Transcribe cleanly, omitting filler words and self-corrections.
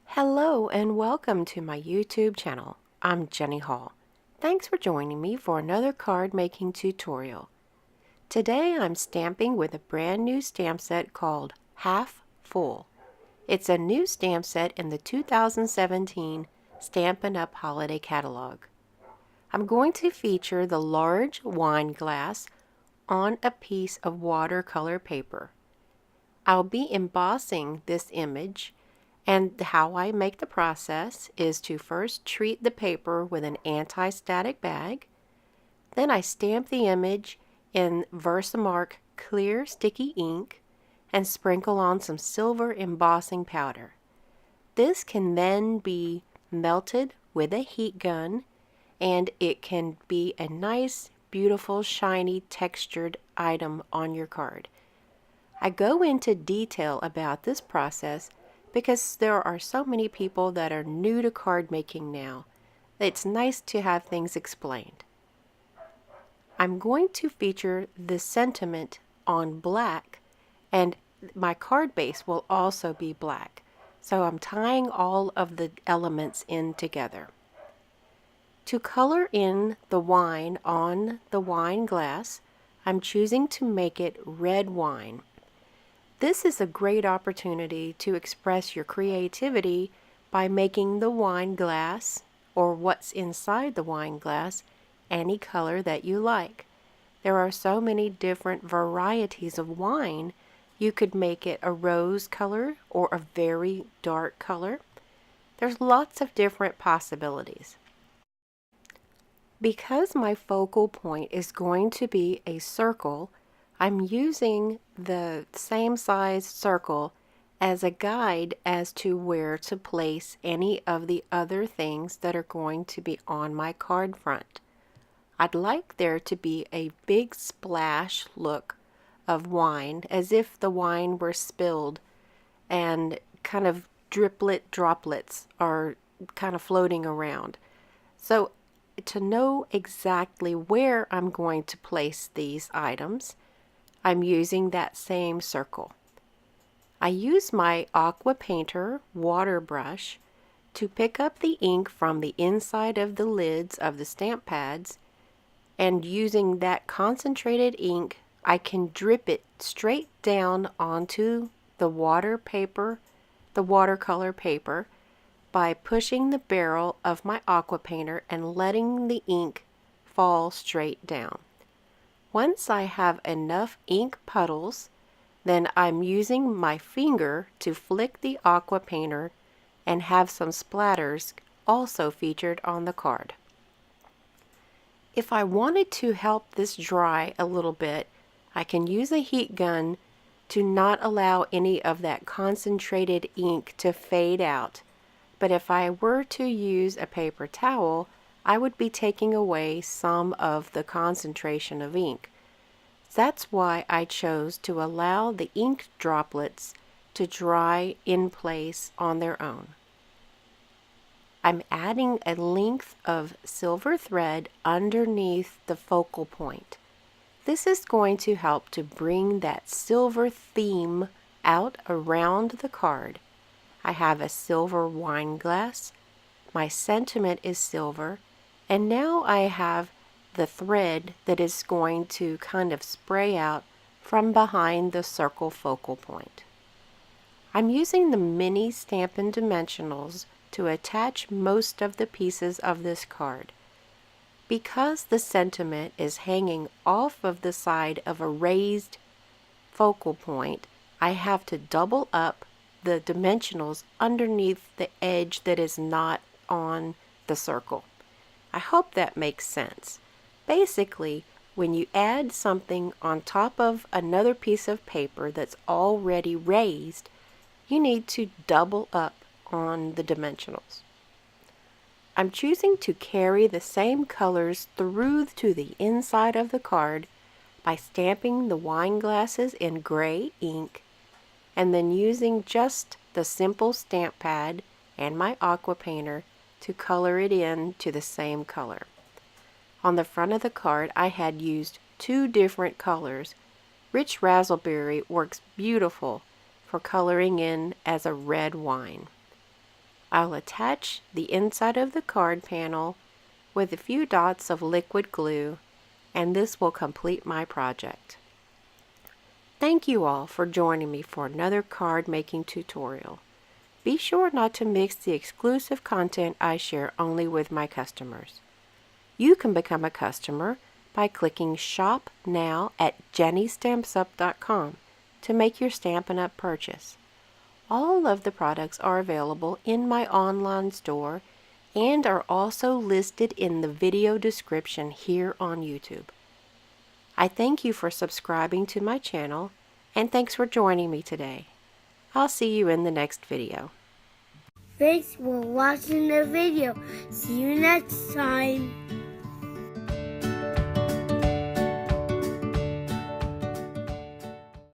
Hello and welcome to my YouTube channel. I'm Jenny Hall. Thanks for joining me for another card making tutorial. Today I'm stamping with a brand new stamp set called Half Full. It's a new stamp set in the 2017 Stampin' Up! Holiday Catalog. I'm going to feature the large wine glass on a piece of watercolor paper. I'll be embossing this image, and how I make the process is to first treat the paper with an anti-static bag. Then I stamp the image in Versamark clear sticky ink and sprinkle on some silver embossing powder. This can then be melted with a heat gun, and it can be a nice, beautiful, shiny, textured item on your card. I go into detail about this process because there are so many people that are new to card making now. It's nice to have things explained. I'm going to feature the sentiment on black, and my card base will also be black. So I'm tying all of the elements in together. To color in the wine on the wine glass, I'm choosing to make it red wine. This is a great opportunity to express your creativity by making the wine glass, or what's inside the wine glass, any color that you like. There are so many different varieties of wine. You could make it a rose color or a very dark color. There's lots of different possibilities. Because my focal point is going to be a circle, I'm using the same size circle as a guide as to where to place any of the other things that are going to be on my card front. I'd like there to be a big splash look of wine, as if the wine were spilled and kind of droplets are kind of floating around. So to know exactly where I'm going to place these items, I'm using that same circle. I use my Aqua Painter water brush to pick up the ink from the inside of the lids of the stamp pads, and using that concentrated ink, I can drip it straight down onto the watercolor paper by pushing the barrel of my Aqua Painter and letting the ink fall straight down. Once I have enough ink puddles, then I'm using my finger to flick the Aqua Painter and have some splatters also featured on the card. If I wanted to help this dry a little bit, I can use a heat gun to not allow any of that concentrated ink to fade out. But if I were to use a paper towel, I would be taking away some of the concentration of ink. That's why I chose to allow the ink droplets to dry in place on their own. I'm adding a length of silver thread underneath the focal point. This is going to help to bring that silver theme out around the card. I have a silver wine glass, my sentiment is silver, and now I have the thread that is going to kind of spray out from behind the circle focal point. I'm using the mini Stampin' Dimensionals to attach most of the pieces of this card. Because the sentiment is hanging off of the side of a raised focal point, I have to double up the dimensionals underneath the edge that is not on the circle. I hope that makes sense. Basically, when you add something on top of another piece of paper that's already raised, you need to double up on the dimensionals. I'm choosing to carry the same colors through to the inside of the card by stamping the wine glasses in gray ink and then using just the simple stamp pad and my Aqua Painter to color it in to the same color. On the front of the card I had used two different colors Rich raspberry works beautiful for coloring in as a red wine. I'll attach the inside of the card panel with a few dots of liquid glue, and this will complete my project. Thank you all for joining me for another card making tutorial. Be sure not to mix the exclusive content I share only with my customers. You can become a customer by clicking Shop Now at jennystampsup.com to make your Stampin' Up! Purchase. All of the products are available in my online store and are also listed in the video description here on YouTube. I thank you for subscribing to my channel, and thanks for joining me today. I'll see you in the next video. Thanks for watching the video. See you next time.